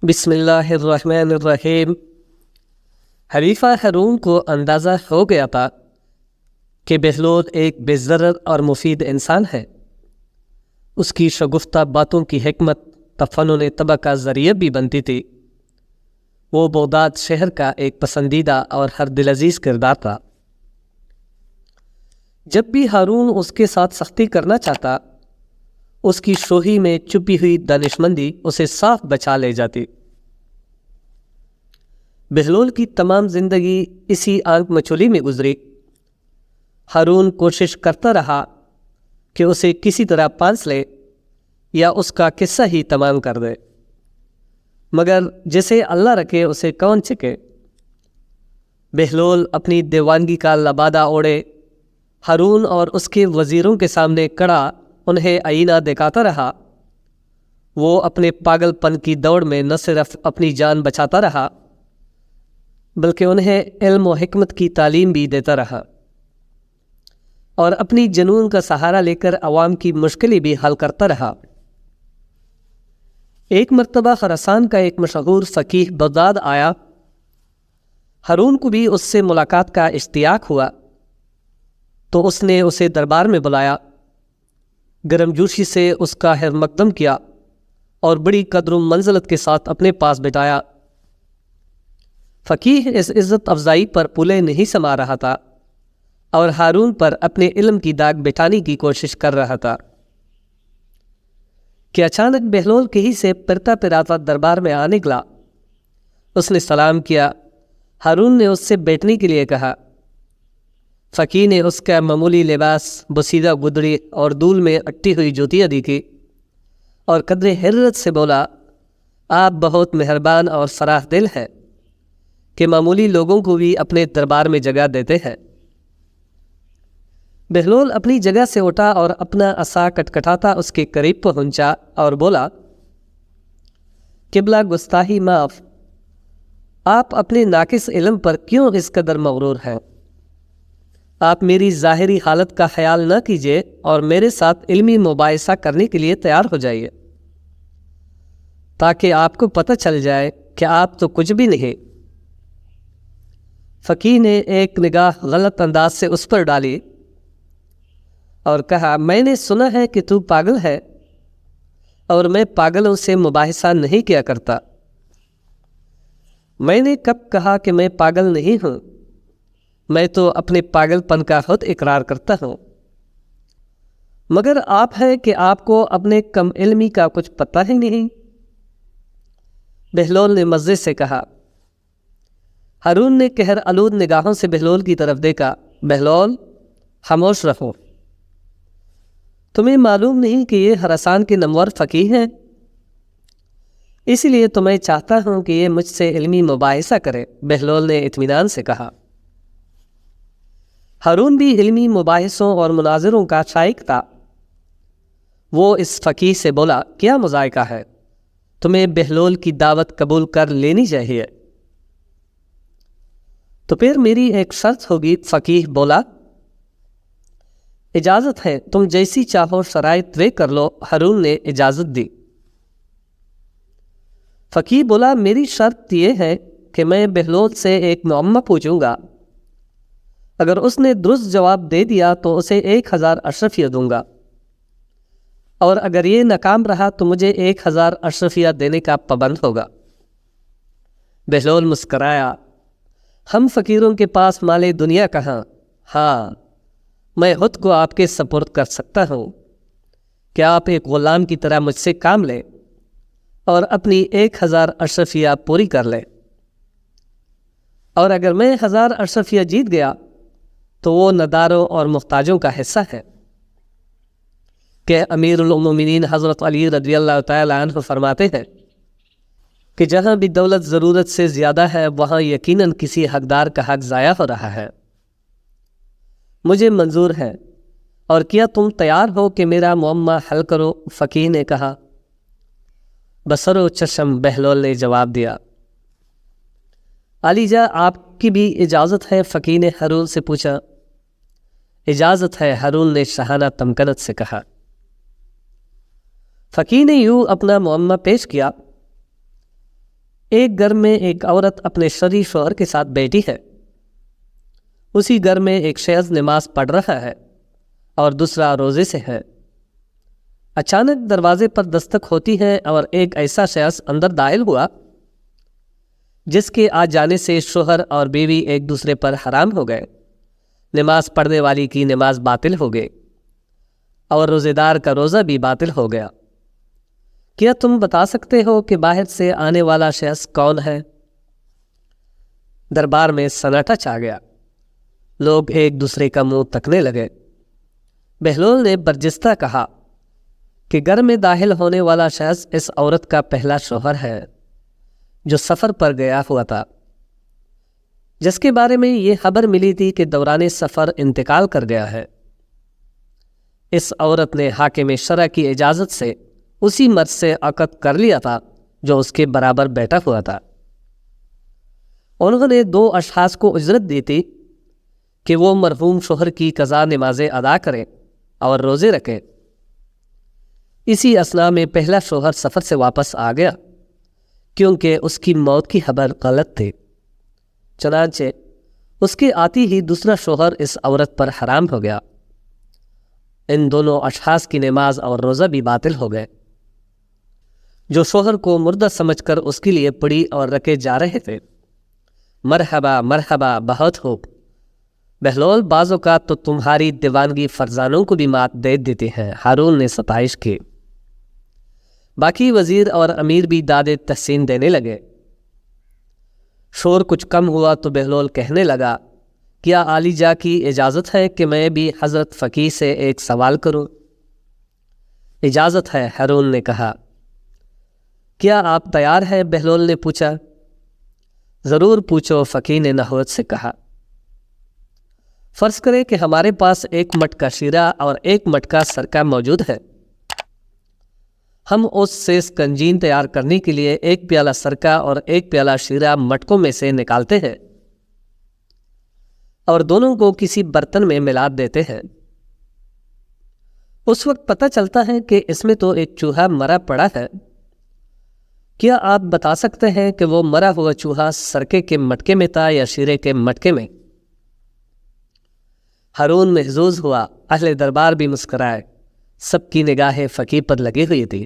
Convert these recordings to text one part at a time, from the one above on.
بسم اللہ الرحمن الرحیم۔ حلیفہ ہارون کو اندازہ ہو گیا تھا کہ بہلول ایک بے ضرر اور مفید انسان ہے۔ اس کی شگفتہ باتوں کی حکمت تفنن طبع کا ذریعہ بھی بنتی تھی۔ وہ بغداد شہر کا ایک پسندیدہ اور ہر دل عزیز کردار تھا۔ جب بھی ہارون اس کے ساتھ سختی کرنا چاہتا، اس کی شوخی میں چھپی ہوئی دانشمندی اسے صاف بچا لے جاتی۔ بہلول کی تمام زندگی اسی آنکھ مچولی میں گزری۔ ہارون کوشش کرتا رہا کہ اسے کسی طرح پانس لے یا اس کا قصہ ہی تمام کر دے، مگر جسے اللہ رکھے اسے کون چکے۔ بہلول اپنی دیوانگی کا لبادہ اوڑھے ہارون اور اس کے وزیروں کے سامنے کڑا انہیں آئینہ دکھاتا رہا۔ وہ اپنے پاگل پن کی دوڑ میں نہ صرف اپنی جان بچاتا رہا بلکہ انہیں علم و حکمت کی تعلیم بھی دیتا رہا، اور اپنی جنون کا سہارا لے کر عوام کی مشکلیں بھی حل کرتا رہا۔ ایک مرتبہ خراسان کا ایک مشہور فقیہ بغداد آیا۔ ہارون کو بھی اس سے ملاقات کا اشتیاق ہوا، تو اس نے اسے دربار میں بلایا، گرم جوشی سے اس کا خیر مقدم کیا اور بڑی قدر و منزلت کے ساتھ اپنے پاس بٹھایا۔ فقیہ اس عزت افزائی پر پولے نہیں سما رہا تھا اور ہارون پر اپنے علم کی داغ بٹھانے کی کوشش کر رہا تھا کہ اچانک بہلول کہیں سے پرتا پراتا دربار میں آ نکلا۔ اس نے سلام کیا۔ ہارون نے اس سے بیٹھنے کے لیے کہا۔ فقیہ نے اس کا معمولی لباس، بسیدہ گدڑی اور دھول میں اٹی ہوئی جوتیاں دیکھی اور قدر حرت سے بولا، آپ بہت مہربان اور فراخ دل ہیں کہ معمولی لوگوں کو بھی اپنے دربار میں جگہ دیتے ہیں۔ بہلول اپنی جگہ سے اٹھا اور اپنا عصا کٹکھٹاتا اس کے قریب پہنچا اور بولا، قبلہ گستاخی معاف، آپ اپنے ناقص علم پر کیوں اس قدر مغرور ہیں؟ آپ میری ظاہری حالت کا خیال نہ کیجیے اور میرے ساتھ علمی مباحثہ کرنے کے لیے تیار ہو جائیے، تاکہ آپ کو پتہ چل جائے کہ آپ تو کچھ بھی نہیں۔ فقیہ نے ایک نگاہ غلط انداز سے اس پر ڈالی اور کہا، میں نے سنا ہے کہ تو پاگل ہے اور میں پاگلوں سے مباحثہ نہیں کیا کرتا۔ میں نے کب کہا کہ میں پاگل نہیں ہوں؟ میں تو اپنے پاگل پن کا خود اقرار کرتا ہوں، مگر آپ ہے کہ آپ کو اپنے کم علمی کا کچھ پتہ ہی نہیں۔ بہلول نے مزے سے کہا۔ ہارون نے قہر آلود نگاہوں سے بہلول کی طرف دیکھا۔ بہلول، خاموش رہو۔ تمہیں معلوم نہیں کہ یہ خراسان کے نامور فقیہ ہیں؟ اس لیے تو میں چاہتا ہوں کہ یہ مجھ سے علمی مباحثہ کرے، بہلول نے اطمینان سے کہا۔ ہارون بھی علمی مباحثوں اور مناظروں کا شائق تھا۔ وہ اس فقیہ سے بولا، کیا مذائقہ ہے، تمہیں بہلول کی دعوت قبول کر لینی چاہیے۔ تو پھر میری ایک شرط ہوگی، فقیہ بولا۔ اجازت ہے، تم جیسی چاہو شرائط طے کر لو، ہارون نے اجازت دی۔ فقیہ بولا، میری شرط یہ ہے کہ میں بہلول سے ایک معمہ پوچھوں گا، اگر اس نے درست جواب دے دیا تو اسے 1000 اشرفیہ دوں گا، اور اگر یہ ناکام رہا تو مجھے 1000 اشرفیہ دینے کا پابند ہوگا۔ بہلول مسکرایا۔ ہم فقیروں کے پاس مال دنیا کہاں؟ ہاں، میں خود کو آپ کے سپرد کر سکتا ہوں کہ آپ ایک غلام کی طرح مجھ سے کام لیں اور اپنی 1000 اشرفیہ پوری کر لیں، اور اگر میں 1000 اشرفیہ جیت گیا تو وہ نداروں اور محتاجوں کا حصہ ہے کہ امیر المومنین حضرت علی رضی اللہ تعالیٰ عنہ فرماتے ہیں کہ جہاں بھی دولت ضرورت سے زیادہ ہے وہاں یقیناً کسی حقدار کا حق ضائع ہو رہا ہے۔ مجھے منظور ہے، اور کیا تم تیار ہو کہ میرا معمہ حل کرو؟ فقیہ نے کہا۔ بصر و چشم، بہلول نے جواب دیا۔ علی جا، آپ کی بھی اجازت ہے؟ فقیہ نے ہارون سے پوچھا۔ اجازت ہے، ہارون نے شاہانہ تمکنت سے کہا۔ فقیہ نے یوں اپنا معمہ پیش کیا۔ ایک گھر میں ایک عورت اپنے شرعی شوہر کے ساتھ بیٹھی ہے، اسی گھر میں ایک شخص نماز پڑھ رہا ہے اور دوسرا روزے سے ہے۔ اچانک دروازے پر دستک ہوتی ہے اور ایک ایسا شخص اندر داخل ہوا جس کے آ جانے سے شوہر اور بیوی ایک دوسرے پر حرام ہو گئے، نماز پڑھنے والی کی نماز باطل ہو گئی اور روزے دار کا روزہ بھی باطل ہو گیا۔ کیا تم بتا سکتے ہو کہ باہر سے آنے والا شخص کون ہے؟ دربار میں سناٹا چھا گیا، لوگ ایک دوسرے کا منہ تکنے لگے۔ بہلول نے برجستہ کہا کہ گھر میں داخل ہونے والا شخص اس عورت کا پہلا شوہر ہے جو سفر پر گیا ہوا تھا، جس کے بارے میں یہ خبر ملی تھی کہ دوران سفر انتقال کر گیا ہے۔ اس عورت نے حاکم شرع کی اجازت سے اسی مرد سے عقد کر لیا تھا جو اس کے برابر بیٹھا ہوا تھا۔ انہوں نے 2 اشخاص کو اجرت دی تھی کہ وہ مرحوم شوہر کی قضا نمازیں ادا کریں اور روزے رکھیں۔ اسی اثناء میں پہلا شوہر سفر سے واپس آ گیا کیونکہ اس کی موت کی خبر غلط تھی، چنانچہ اس کے آتی ہی دوسرا شوہر اس عورت پر حرام ہو گیا۔ ان دونوں اشخاص کی نماز اور روزہ بھی باطل ہو گئے۔ جو شوہر کو مردہ سمجھ کر اس کے لیے پڑی اور رکھے جا رہے تھے، مرحبا مرحبا، بہت خوب بہلول، بعض اوقات تو تمہاری دیوانگی فرزانوں کو بھی مات دے دیتے ہیں، ہارون نے ستائش کی۔ باقی وزیر اور امیر بھی داد تحسین دینے لگے۔ شور کچھ کم ہوا تو بہلول کہنے لگا، کیا عالی جا کی اجازت ہے کہ میں بھی حضرت فقیہ سے ایک سوال کروں؟ اجازت ہے، ہارون نے کہا۔ کیا آپ تیار ہیں؟ بہلول نے پوچھا۔ ضرور پوچھو، فقیہ نے نحوت سے کہا۔ فرض کریں کہ ہمارے پاس ایک مٹکا شیرہ اور ایک مٹکا سرکہ موجود ہے۔ ہم اس سے کنجین تیار کرنے کے لیے ایک پیالہ سرکہ اور ایک پیالہ شیرہ مٹکوں میں سے نکالتے ہیں اور دونوں کو کسی برتن میں ملا دیتے ہیں۔ اس وقت پتہ چلتا ہے کہ اس میں تو ایک چوہا مرا پڑا ہے۔ کیا آپ بتا سکتے ہیں کہ وہ مرا ہوا چوہا سرکے کے مٹکے میں تھا یا شیرے کے مٹکے میں؟ ہارون محظوظ ہوا، اہل دربار بھی مسکرائے، سب کی نگاہیں فقیہ پر لگی ہوئی تھی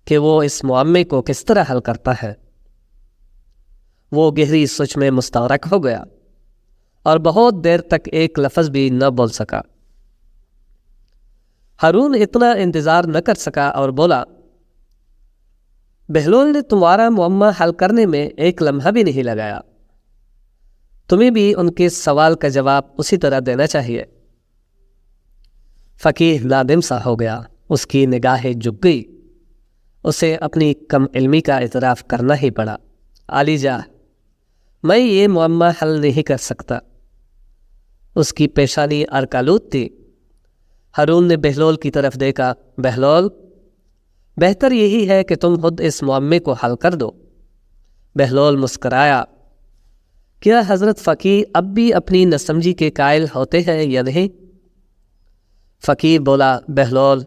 کہ وہ اس معامے کو کس طرح حل کرتا ہے۔ وہ گہری سوچ میں مستغرق ہو گیا اور بہت دیر تک ایک لفظ بھی نہ بول سکا۔ ہارون اتنا انتظار نہ کر سکا اور بولا، بہلول نے تمہارا معمہ حل کرنے میں ایک لمحہ بھی نہیں لگایا، تمہیں بھی ان کے سوال کا جواب اسی طرح دینا چاہیے۔ فقیہ نادم سا ہو گیا، اس کی نگاہیں جھک گئی، اسے اپنی کم علمی کا اعتراف کرنا ہی پڑا۔ عالی جا، میں یہ معمہ حل نہیں کر سکتا۔ اس کی پیشانی ارکالود تھی۔ ہارون نے بہلول کی طرف دیکھا۔ بہلول، بہتر یہی ہے کہ تم خود اس معامے کو حل کر دو۔ بہلول مسکرایا۔ کیا حضرت فقیہ اب بھی اپنی ناسمجھی کے قائل ہوتے ہیں یا نہیں؟ فقیہ بولا، بہلول،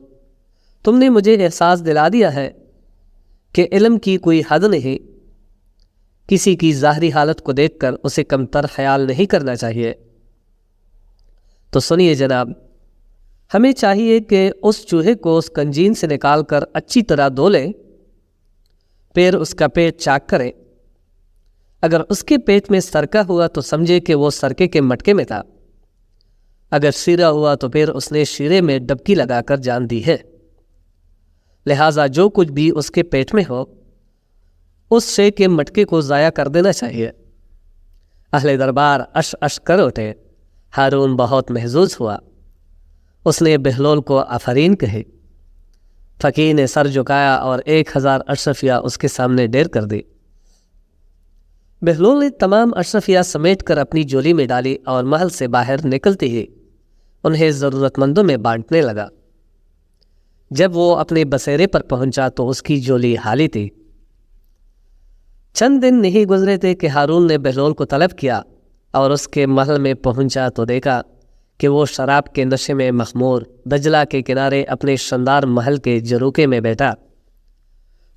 تم نے مجھے احساس دلا دیا ہے کہ علم کی کوئی حد نہیں۔ کسی کی ظاہری حالت کو دیکھ کر اسے کمتر خیال نہیں کرنا چاہیے۔ تو سنیے جناب، ہمیں چاہیے کہ اس چوہے کو اس کنجین سے نکال کر اچھی طرح دھو لیں، پھر اس کا پیٹ چاک کریں۔ اگر اس کے پیٹ میں سرکہ ہوا تو سمجھے کہ وہ سرکے کے مٹکے میں تھا، اگر شیرہ ہوا تو پھر اس نے شیرے میں ڈبکی لگا کر جان دی ہے۔ لہٰذا جو کچھ بھی اس کے پیٹ میں ہو، اس شے کے مٹکے کو ضائع کر دینا چاہیے۔ اہل دربار اش اش کر اٹھے۔ ہارون بہت محظوظ ہوا۔ اس نے بہلول کو آفرین کہی۔ فقیہ نے سر جھکایا اور 1000 اشرفیہ اس کے سامنے ڈھیر کر دی۔ بہلول نے تمام اشرفیہ سمیٹ کر اپنی جولی میں ڈالی اور محل سے باہر نکلتے ہی انہیں ضرورت مندوں میں بانٹنے لگا۔ جب وہ اپنے بسیرے پر پہنچا تو اس کی جولی خالی تھی۔ چند دن نہیں گزرے تھے کہ ہارون نے بہلول کو طلب کیا اور اس کے محل میں پہنچا تو دیکھا کہ وہ شراب کے نشے میں مخمور دجلہ کے کنارے اپنے شاندار محل کے جروکے میں بیٹھا،